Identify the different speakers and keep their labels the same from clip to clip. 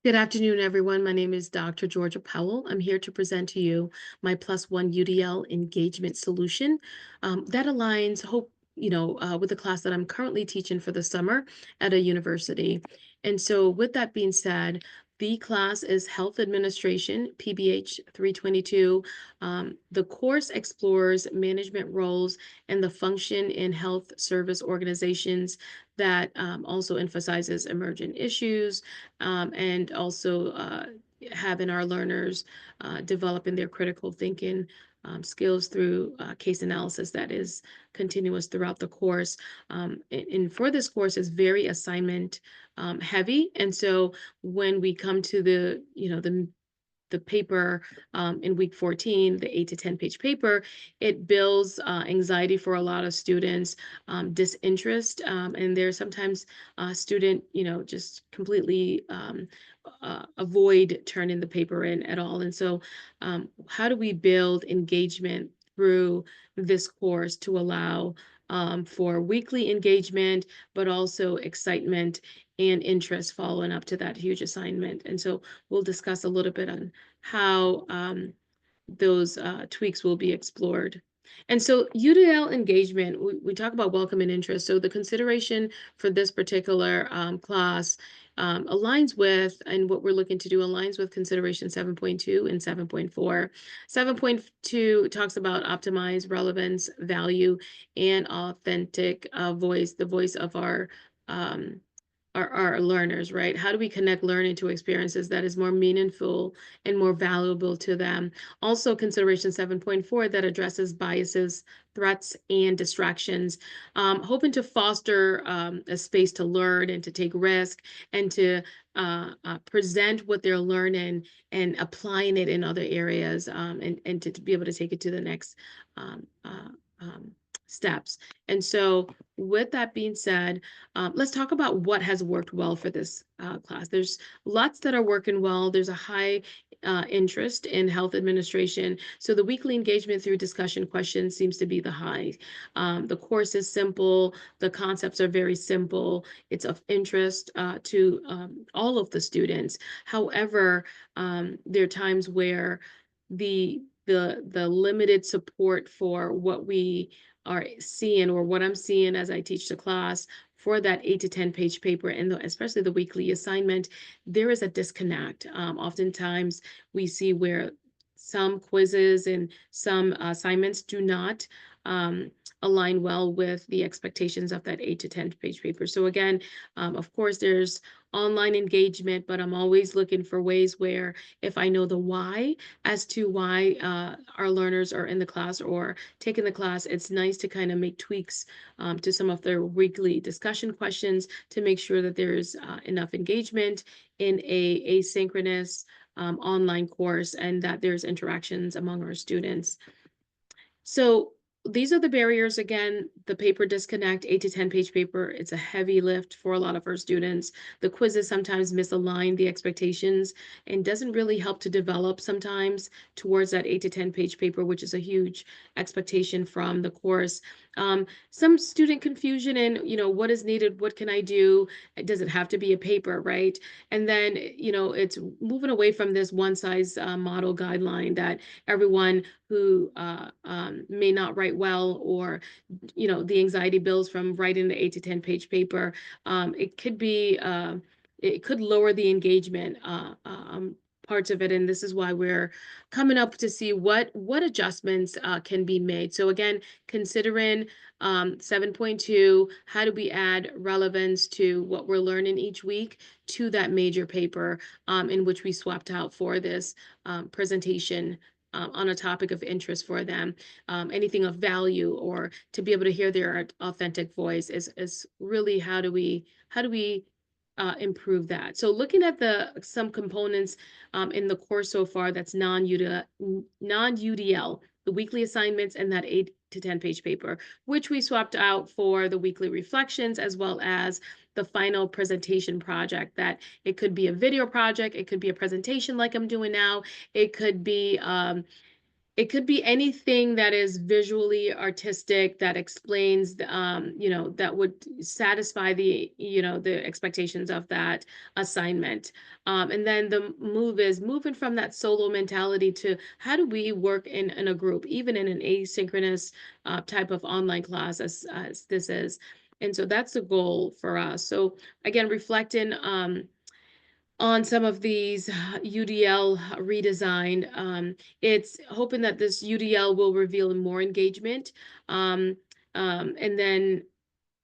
Speaker 1: Good afternoon, everyone. My name is Dr. Georgia Powell. I'm here to present to you my +1 UDL engagement solution that aligns, with the class that I'm currently teaching for the summer at a university. And so, with that being said, the class is Health Administration, PBH 322. The course explores management roles and the function in health service organizations that also emphasizes emergent issues and also having our learners developing their critical thinking skills through case analysis that is continuous throughout the course. And for this course is very assignment heavy. And so when we come to the paper in week 14, the 8 to 10 page paper, it builds anxiety for a lot of students, disinterest, and there's sometimes student, just completely avoid turning the paper in at all. And so how do we build engagement through this course to allow for weekly engagement, but also excitement and interest following up to that huge assignment? And so we'll discuss a little bit on how those tweaks will be explored. And so UDL engagement, we talk about welcome and interest. So the consideration for this particular class aligns with, and what we're looking to do aligns with consideration 7.2 and 7.4. 7.2 talks about optimize relevance, value, and authentic voice, the voice of um, our learners, right? How do we connect learning to experiences that is more meaningful and more valuable to them? Also, consideration 7.4 that addresses biases, threats, and distractions, hoping to foster a space to learn and to take risk and to present what they're learning and applying it in other areas and to be able to take it to the next um, uh, um, steps. And so, with that being said, let's talk about what has worked well for this class. There's lots that are working well. There's a high interest in health administration. So the weekly engagement through discussion questions seems to be the high. The course is simple. The concepts are very simple. It's of interest to all of the students. However, there are times where the limited support for what we are seeing or what I'm seeing as I teach the class for that 8 to 10 page paper and especially the weekly assignment, there is a disconnect. Oftentimes we see where some quizzes and some assignments do not align well with the expectations of that 8 to 10 page paper. So again, of course, there's online engagement, but I'm always looking for ways where if I know the why as to why our learners are in the class or taking the class, it's nice to kind of make tweaks to some of their weekly discussion questions to make sure that there's enough engagement in a asynchronous online course and that there's interactions among our students. So these are the barriers. Again, the paper disconnect, 8 to 10 page paper. It's a heavy lift for a lot of our students. The quizzes sometimes misalign the expectations and doesn't really help to develop sometimes towards that 8 to 10 page paper, which is a huge expectation from the course. Some student confusion in, what is needed? What can I do? Does it have to be a paper, right? And then, it's moving away from this one size model guideline that everyone who may not write well or the anxiety builds from writing the 8 to 10 page paper. It could lower the engagement parts of it, and this is why we're coming up to see what adjustments can be made. So again, considering 7.2, how do we add relevance to what we're learning each week to that major paper in which we swapped out for this presentation on a topic of interest for them, anything of value, or to be able to hear their authentic voice is really how do we improve that. So looking at some components in the course so far that's non-UDL, the weekly assignments and that 8 to 10 page paper, which we swapped out for the weekly reflections as well as the final presentation project. That it could be a video project, it could be a presentation like I'm doing now, it could be It could be anything that is visually artistic that explains that would satisfy the expectations of that assignment. And then the move is moving from that solo mentality to how do we work in a group, even in an asynchronous type of online class as this is. And so that's the goal for us. So again, reflecting on some of these UDL redesign. It's hoping that this UDL will reveal more engagement. Um, and then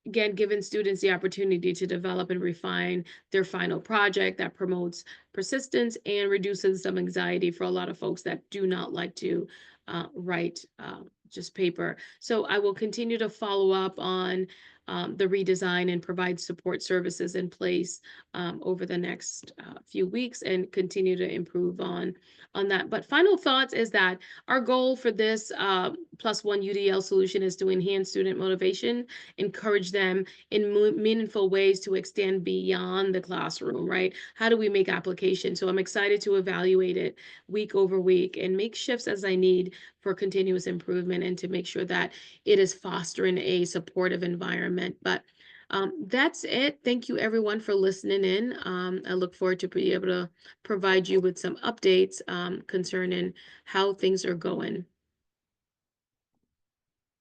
Speaker 1: again, giving students the opportunity to develop and refine their final project that promotes persistence and reduces some anxiety for a lot of folks that do not like to write just paper. So I will continue to follow up on the redesign and provide support services in place over the next few weeks and continue to improve on that. But final thoughts is that our goal for this +1 UDL solution is to enhance student motivation, encourage them in meaningful ways to extend beyond the classroom, right? How do we make application? So I'm excited to evaluate it week over week and make shifts as I need for continuous improvement and to make sure that it is fostering a supportive environment. But that's it. Thank you everyone for listening in. I look forward to be able to provide you with some updates concerning how things are going.